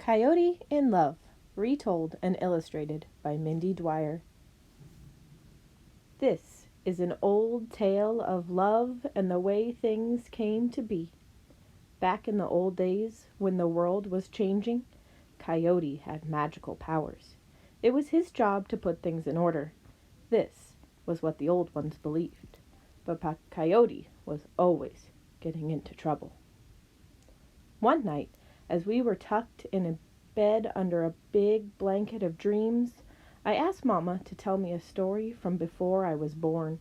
Coyote in Love, retold and illustrated by Mindy Dwyer. This is an old tale of love and the way things came to be. Back in the old days, when the world was changing, Coyote had magical powers. It was his job to put things in order. This was what the old ones believed. But Coyote was always getting into trouble. One night, as we were tucked in a bed under a big blanket of dreams, I asked Mama to tell me a story from before I was born.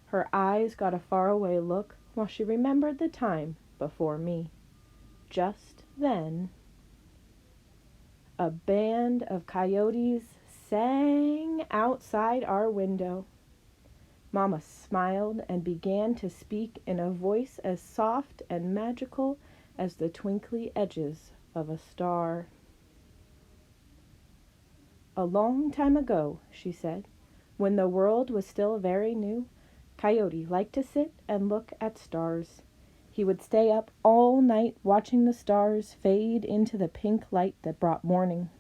Her eyes got a faraway look while she remembered the time before me. Just then, a band of coyotes sang outside our window. Mama smiled and began to speak in a voice as soft and magical as the twinkly edges of a star. A long time ago, she said, when the world was still very new, Coyote liked to sit and look at stars. He would stay up all night watching the stars fade into the pink light that brought morning.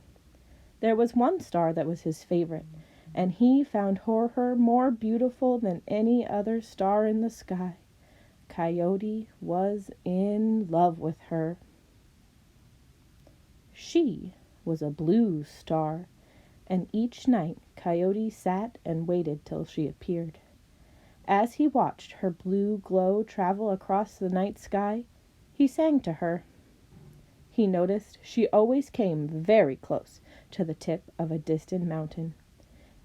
There was one star that was his favorite, and he found her more beautiful than any other star in the sky. Coyote was in love with her. She was a blue star, and each night Coyote sat and waited till she appeared. As he watched her blue glow travel across the night sky, he sang to her. He noticed she always came very close to the tip of a distant mountain.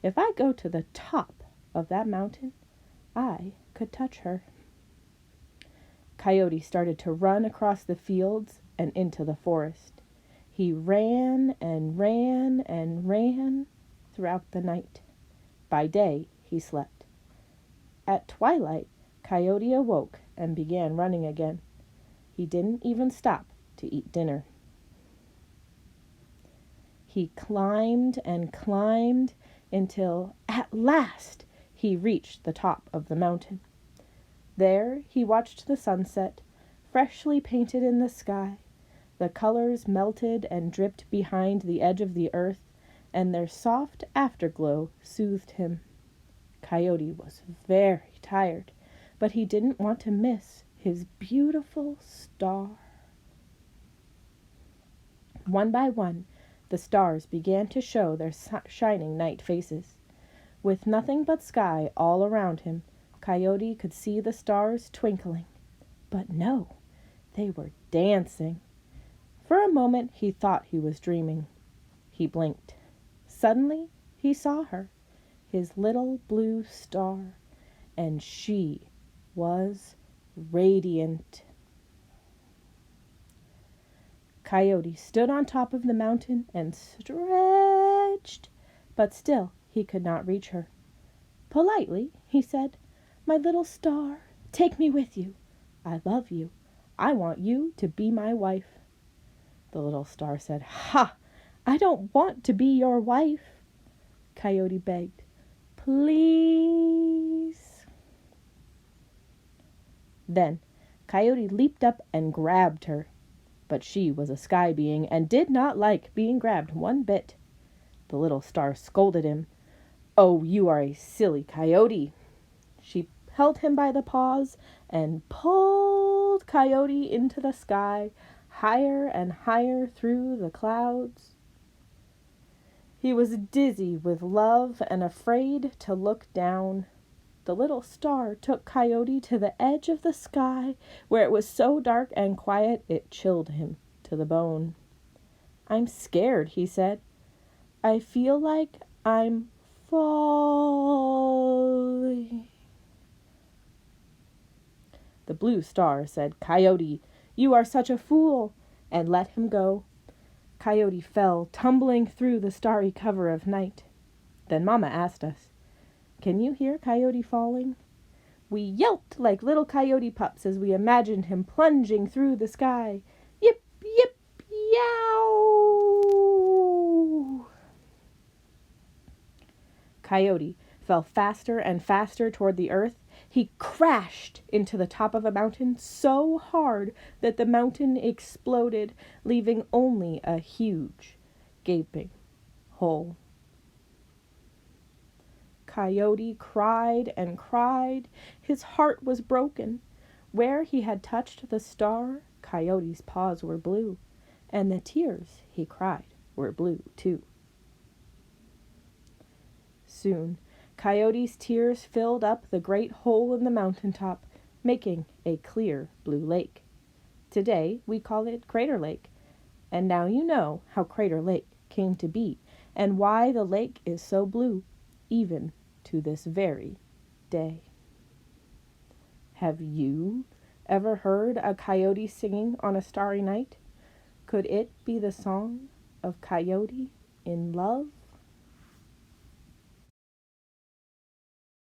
If I go to the top of that mountain, I could touch her. Coyote started to run across the fields and into the forest. He ran and ran and ran throughout the night. By day, he slept. At twilight, Coyote awoke and began running again. He didn't even stop to eat dinner. He climbed and climbed until, at last, he reached the top of the mountain. There he watched the sunset, freshly painted in the sky. The colors melted and dripped behind the edge of the earth, and their soft afterglow soothed him. Coyote was very tired, but he didn't want to miss his beautiful star. One by one, the stars began to show their shining night faces. With nothing but sky all around him, Coyote could see the stars twinkling. But no, they were dancing. For a moment he thought he was dreaming. He blinked. Suddenly he saw her, his little blue star, and she was radiant. Coyote stood on top of the mountain and stretched, but still he could not reach her. Politely, he said, "My little star, take me with you. I love you. I want you to be my wife." The little star said, "Ha! I don't want to be your wife." Coyote begged, "Please." Then Coyote leaped up and grabbed her. But she was a sky being and did not like being grabbed one bit. The little star scolded him. "Oh, you are a silly coyote." She held him by the paws and pulled Coyote into the sky, higher and higher through the clouds. He was dizzy with love and afraid to look down. The little star took Coyote to the edge of the sky, where it was so dark and quiet it chilled him to the bone. "I'm scared," he said. "I feel like I'm falling." The blue star said, "Coyote, you are such a fool," and let him go. Coyote fell, tumbling through the starry cover of night. Then Mama asked us, "Can you hear Coyote falling?" We yelped like little coyote pups as we imagined him plunging through the sky. Yip, yip, yow! Coyote fell faster and faster toward the earth, He crashed into the top of a mountain so hard that the mountain exploded, leaving only a huge, gaping hole. Coyote cried and cried. His heart was broken. Where he had touched the star, Coyote's paws were blue, and the tears he cried were blue too. Soon, Coyote's tears filled up the great hole in the mountain top, making a clear blue lake. Today, we call it Crater Lake. And now you know how Crater Lake came to be and why the lake is so blue, even to this very day. Have you ever heard a coyote singing on a starry night? Could it be the song of Coyote in love?